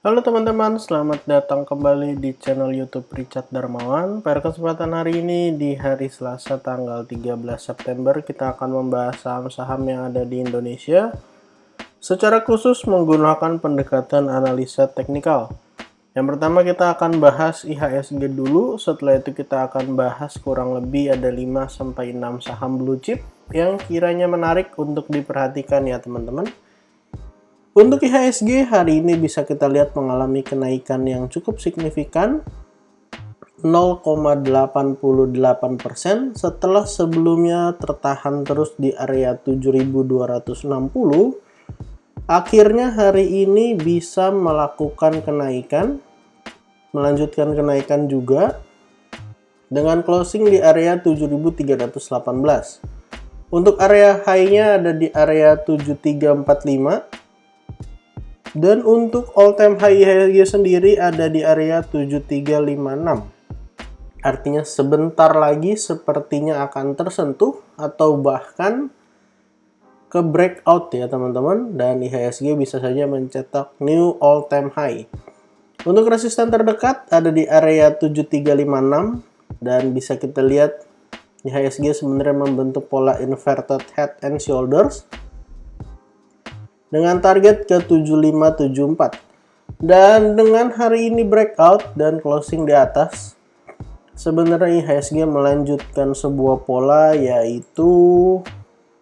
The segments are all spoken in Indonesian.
Halo teman-teman, selamat datang kembali di channel YouTube Richard Darmawan. Pada kesempatan hari ini di hari Selasa tanggal 13 September kita akan membahas saham-saham yang ada di Indonesia secara khusus menggunakan pendekatan analisa teknikal. Yang pertama kita akan bahas IHSG dulu, setelah itu kita akan bahas kurang lebih ada 5-6 saham blue chip yang kiranya menarik untuk diperhatikan ya teman-teman. Untuk IHSG hari ini bisa kita lihat mengalami kenaikan yang cukup signifikan 0,88% setelah sebelumnya tertahan terus di area 7.260. Akhirnya hari ini bisa melakukan kenaikan, melanjutkan kenaikan juga dengan closing di area 7.318. Untuk area high-nya ada di area 7.345. Dan untuk all time high IHSG sendiri ada di area 7356. Artinya sebentar lagi sepertinya akan tersentuh atau bahkan ke breakout ya teman-teman. Dan IHSG bisa saja mencetak new all time high. Untuk resisten terdekat ada di area 7356. Dan bisa kita lihat IHSG sebenarnya membentuk pola inverted head and shoulders dengan target ke 7574. Dan dengan hari ini breakout dan closing di atas, sebenarnya IHSG melanjutkan sebuah pola yaitu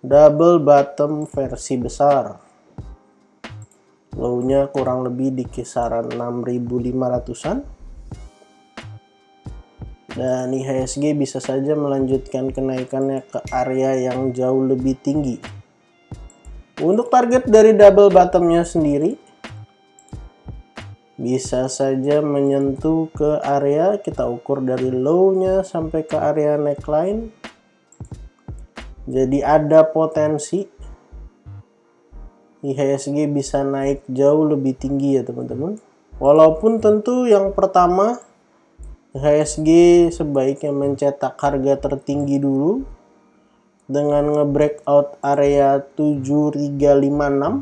double bottom versi besar. Low-nya kurang lebih di kisaran 6.500-an. Dan IHSG bisa saja melanjutkan kenaikannya ke area yang jauh lebih tinggi. Untuk target dari double bottomnya sendiri bisa saja menyentuh ke area, kita ukur dari low-nya sampai ke area neckline. Jadi ada potensi IHSG bisa naik jauh lebih tinggi ya teman-teman. Walaupun tentu yang pertama IHSG sebaiknya mencetak harga tertinggi dulu dengan nge-breakout area 7356.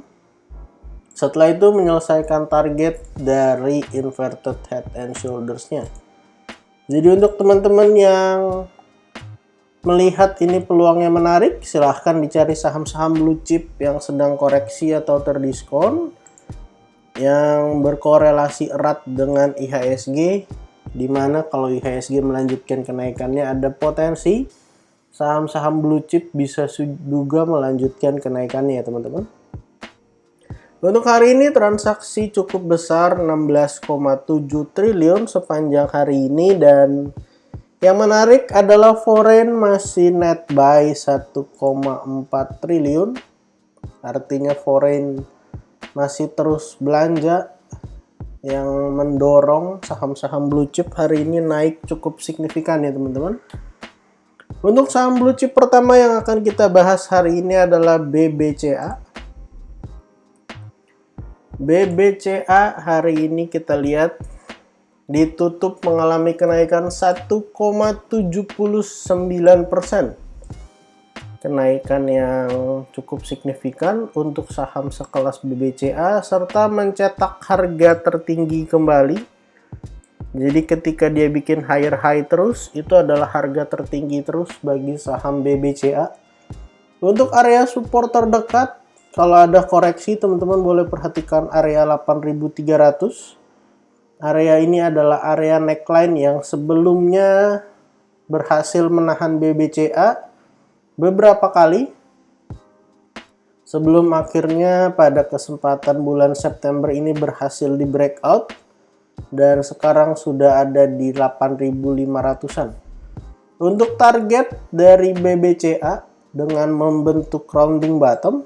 Setelah itu menyelesaikan target dari inverted head and shoulders-nya. Jadi untuk teman-teman yang melihat ini peluangnya menarik, silahkan dicari saham-saham blue chip yang sedang koreksi atau terdiskon yang berkorelasi erat dengan IHSG, dimana kalau IHSG melanjutkan kenaikannya ada potensi saham-saham blue chip bisa juga melanjutkan kenaikannya ya teman-teman. Untuk hari ini transaksi cukup besar 16,7 triliun sepanjang hari ini, dan yang menarik adalah foreign masih net buy 1,4 triliun. Artinya foreign masih terus belanja yang mendorong saham-saham blue chip hari ini naik cukup signifikan ya teman-teman. Untuk saham blue chip pertama yang akan kita bahas hari ini adalah BBCA. BBCA hari ini kita lihat ditutup mengalami kenaikan 1,79%. Kenaikan yang cukup signifikan untuk saham sekelas BBCA serta mencetak harga tertinggi kembali. Jadi ketika dia bikin higher high terus, itu adalah harga tertinggi terus bagi saham BBCA. Untuk area support terdekat, kalau ada koreksi teman-teman boleh perhatikan area 8.300. Area ini adalah area neckline yang sebelumnya berhasil menahan BBCA beberapa kali. Sebelum akhirnya pada kesempatan bulan September ini berhasil di breakout. Dan sekarang sudah ada di 8.500-an. Untuk target dari BBCA dengan membentuk rounding bottom,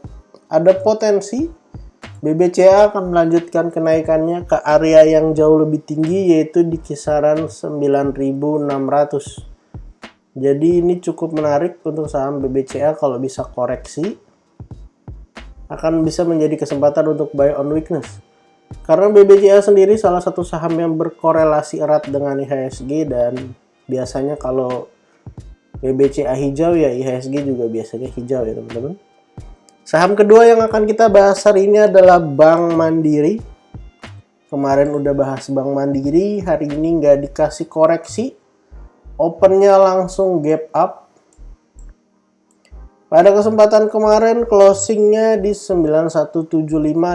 ada potensi BBCA akan melanjutkan kenaikannya ke area yang jauh lebih tinggi yaitu di kisaran 9.600. Jadi ini cukup menarik untuk saham BBCA, kalau bisa koreksi akan bisa menjadi kesempatan untuk buy on weakness. Karena BBCA sendiri salah satu saham yang berkorelasi erat dengan IHSG, dan biasanya kalau BBCA hijau ya IHSG juga biasanya hijau ya teman-teman. Saham kedua yang akan kita bahas hari ini adalah Bank Mandiri. Kemarin udah bahas Bank Mandiri, hari ini nggak dikasih koreksi. Opennya langsung gap up. Pada kesempatan kemarin closingnya di 9175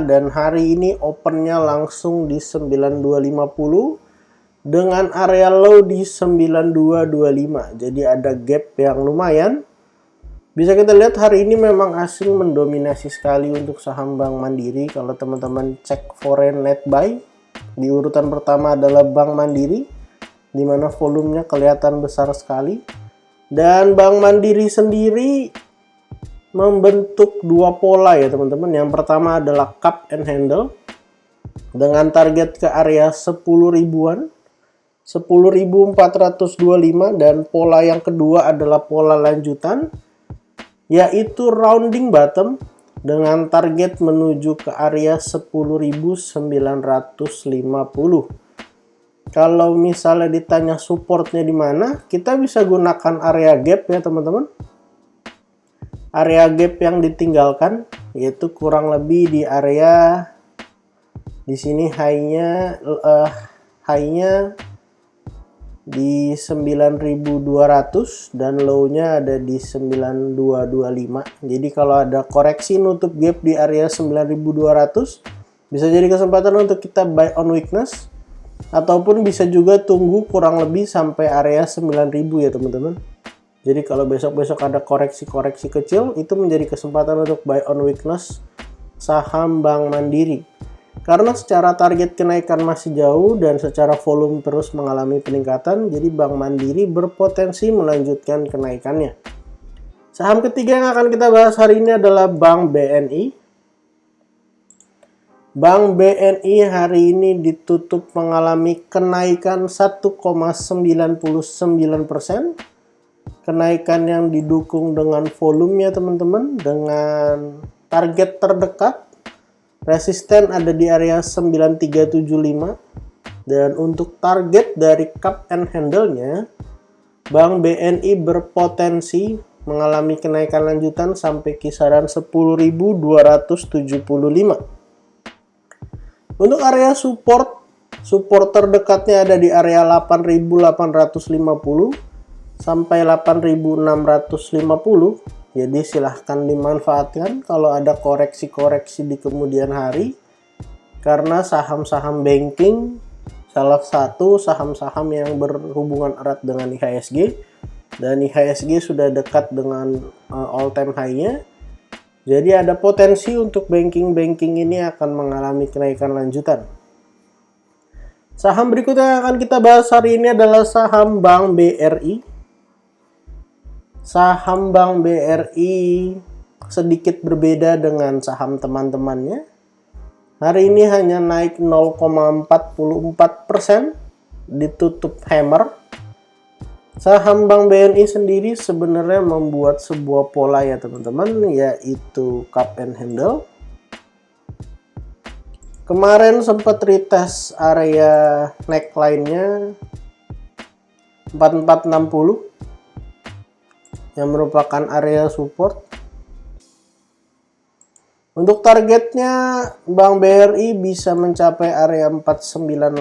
dan hari ini opennya langsung di 9250 dengan area low di 9225. Jadi ada gap yang lumayan. Bisa kita lihat hari ini memang asing mendominasi sekali untuk saham Bank Mandiri. Kalau teman-teman cek foreign net buy, di urutan pertama adalah Bank Mandiri, di mana volumenya kelihatan besar sekali. Dan Bank Mandiri sendiri membentuk dua pola ya teman-teman. Yang pertama adalah cup and handle dengan target ke area 10 ribuan. 10.425 dan pola yang kedua adalah pola lanjutan, yaitu rounding bottom dengan target menuju ke area 10.950. Kalau misalnya ditanya supportnya di mana, kita bisa gunakan area gap ya teman-teman. Area gap yang ditinggalkan yaitu kurang lebih di area di sini high-nya di 9.200 dan low-nya ada di 9.225. Jadi kalau ada koreksi nutup gap di area 9.200 bisa jadi kesempatan untuk kita buy on weakness, ataupun bisa juga tunggu kurang lebih sampai area 9.000 ya teman-teman. Jadi kalau besok-besok ada koreksi-koreksi kecil, itu menjadi kesempatan untuk buy on weakness saham Bank Mandiri. Karena secara target kenaikan masih jauh dan secara volume terus mengalami peningkatan, jadi Bank Mandiri berpotensi melanjutkan kenaikannya. Saham ketiga yang akan kita bahas hari ini adalah Bank BNI. Bank BNI hari ini ditutup mengalami kenaikan 1,99%. Kenaikan yang didukung dengan volumenya teman-teman, dengan target terdekat. Resisten ada di area 9375 dan untuk target dari cup and handle-nya Bank BNI berpotensi mengalami kenaikan lanjutan sampai kisaran 10.275. Untuk area support terdekatnya ada di area 8.850 sampai 8.650. Jadi silahkan dimanfaatkan kalau ada koreksi-koreksi di kemudian hari. Karena saham-saham banking salah satu saham-saham yang berhubungan erat dengan IHSG. Dan IHSG sudah dekat dengan all time high-nya. Jadi ada potensi untuk banking ini akan mengalami kenaikan lanjutan. Saham berikutnya yang akan kita bahas hari ini adalah saham Bank BRI. Saham Bank BRI sedikit berbeda dengan saham teman-temannya. Hari ini hanya naik 0,44%, ditutup hammer. Saham Bank BNI sendiri sebenarnya membuat sebuah pola ya teman-teman, yaitu cup and handle. Kemarin sempat retest area neckline-nya 4460 yang merupakan area support. Untuk targetnya Bank BRI bisa mencapai area 4980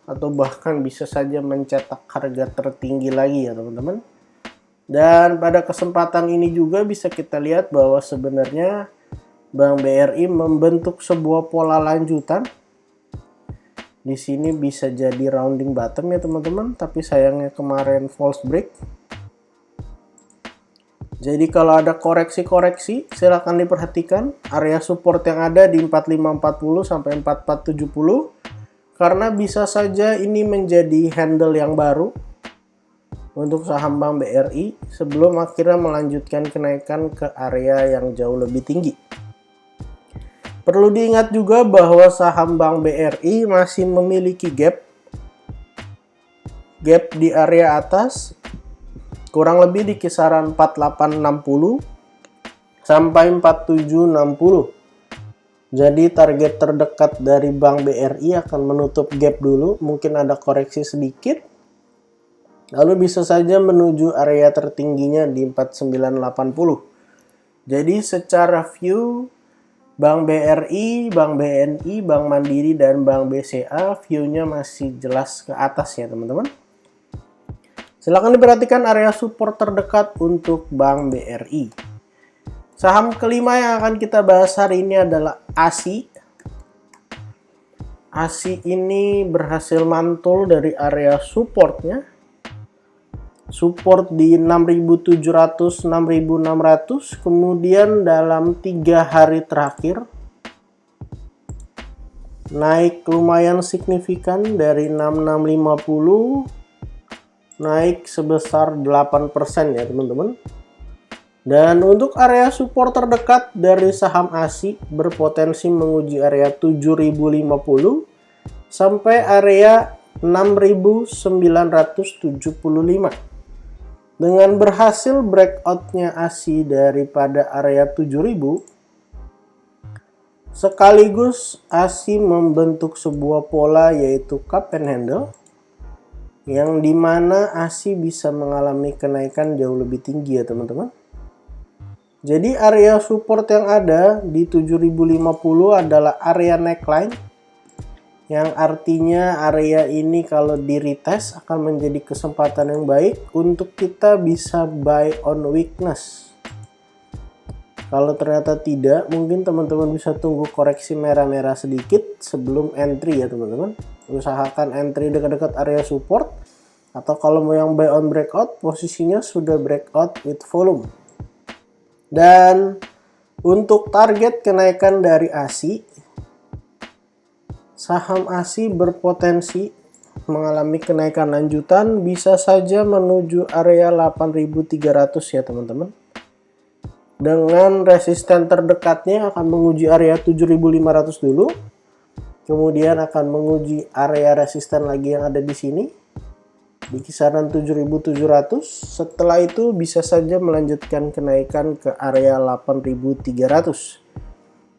atau bahkan bisa saja mencetak harga tertinggi lagi ya teman-teman. Dan pada kesempatan ini juga bisa kita lihat bahwa sebenarnya Bank BRI membentuk sebuah pola lanjutan. Di sini bisa jadi rounding bottom ya teman-teman, tapi sayangnya kemarin false break. Jadi kalau ada koreksi-koreksi silakan diperhatikan area support yang ada di 4540 sampai 4470, karena bisa saja ini menjadi handle yang baru untuk saham Bank BRI sebelum akhirnya melanjutkan kenaikan ke area yang jauh lebih tinggi. Perlu diingat juga bahwa saham Bank BRI masih memiliki gap di area atas kurang lebih di kisaran 4860 sampai 4760. Jadi target terdekat dari Bank BRI akan menutup gap dulu, mungkin ada koreksi sedikit. Lalu bisa saja menuju area tertingginya di 4980. Jadi secara view Bank BRI, Bank BNI, Bank Mandiri, dan Bank BCA view-nya masih jelas ke atas ya teman-teman. Silakan diperhatikan area support terdekat untuk Bank BRI. Saham kelima yang akan kita bahas hari ini adalah ASI. ASI ini berhasil mantul dari area supportnya. Support di 6.700, 6.600, kemudian dalam 3 hari terakhir naik lumayan signifikan dari 6650 naik sebesar 8% ya teman-teman. Dan untuk area support terdekat dari saham ASI berpotensi menguji area 7.050 sampai area 6.975. Dengan berhasil breakoutnya ASI daripada area 7.000, sekaligus ASI membentuk sebuah pola yaitu cup and handle, yang dimana ASI bisa mengalami kenaikan jauh lebih tinggi ya teman-teman. Jadi area support yang ada di 7.050 adalah area neckline, yang artinya area ini kalau di retest akan menjadi kesempatan yang baik untuk kita bisa buy on weakness. Kalau ternyata tidak, mungkin teman-teman bisa tunggu koreksi merah-merah sedikit sebelum entry ya teman-teman. Usahakan entry dekat-dekat area support, atau kalau mau yang buy on breakout, posisinya sudah breakout with volume. Dan untuk target kenaikan dari ASI, saham ASI berpotensi mengalami kenaikan lanjutan, bisa saja menuju area 8.300 ya teman-teman. Dengan resisten terdekatnya akan menguji area 7.500 dulu. Kemudian akan menguji area resisten lagi yang ada di sini di kisaran 7.700. Setelah itu bisa saja melanjutkan kenaikan ke area 8.300.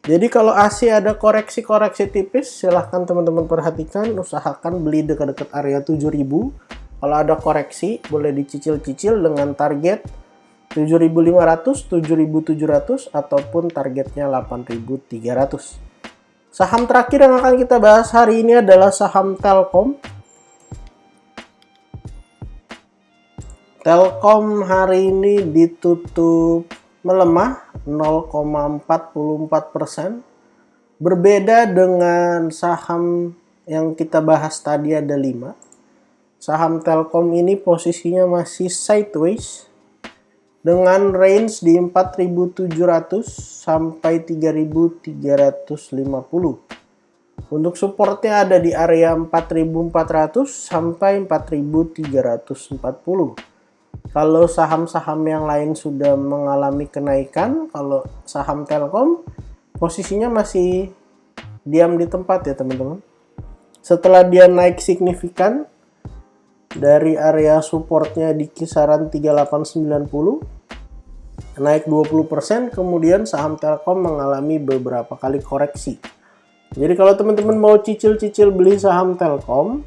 Jadi kalau ASI ada koreksi-koreksi tipis, silahkan teman-teman perhatikan, usahakan beli dekat-dekat area 7.000. Kalau ada koreksi, boleh dicicil-cicil dengan target 7.500, 7.700, ataupun targetnya 8.300. Saham terakhir yang akan kita bahas hari ini adalah saham Telkom. Telkom hari ini ditutup melemah 0,44%. Berbeda dengan saham yang kita bahas tadi ada 5. Saham Telkom ini posisinya masih sideways dengan range di 4.700 sampai 3.350. Untuk supportnya ada di area 4.400 sampai 4.340. Kalau saham-saham yang lain sudah mengalami kenaikan, kalau saham Telkom posisinya masih diam di tempat ya teman-teman. Setelah dia naik signifikan dari area supportnya di kisaran 3890, naik 20%, kemudian saham Telkom mengalami beberapa kali koreksi. Jadi kalau teman-teman mau cicil-cicil beli saham Telkom,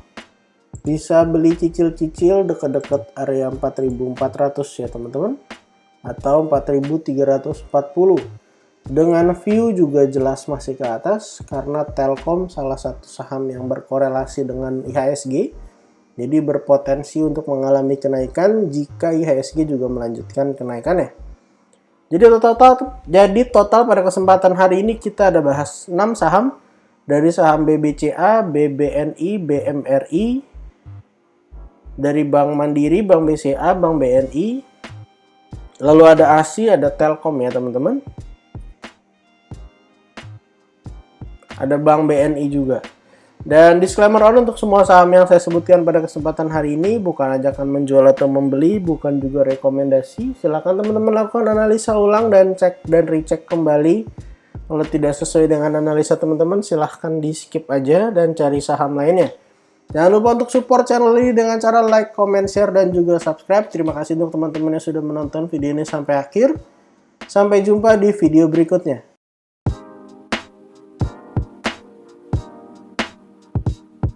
bisa beli cicil-cicil dekat-dekat area 4.400 ya teman-teman, atau 4.340. Dengan view juga jelas masih ke atas karena Telkom salah satu saham yang berkorelasi dengan IHSG. Jadi berpotensi untuk mengalami kenaikan jika IHSG juga melanjutkan kenaikannya. Jadi total pada kesempatan hari ini kita ada bahas 6 saham, dari saham BBCA, BBNI, BMRI, dari Bank Mandiri, Bank BCA, Bank BNI, lalu ada ASI, ada Telkom ya teman-teman, ada Bank BNI juga. Dan disclaimer on untuk semua saham yang saya sebutkan pada kesempatan hari ini bukan ajakan menjual atau membeli, bukan juga rekomendasi. Silakan teman-teman lakukan analisa ulang dan cek dan recheck kembali. Kalau tidak sesuai dengan analisa teman-teman, silahkan di skip aja dan cari saham lainnya. Jangan lupa untuk support channel ini dengan cara like, comment, share, dan juga subscribe. Terima kasih untuk teman-teman yang sudah menonton video ini sampai akhir. Sampai jumpa di video berikutnya.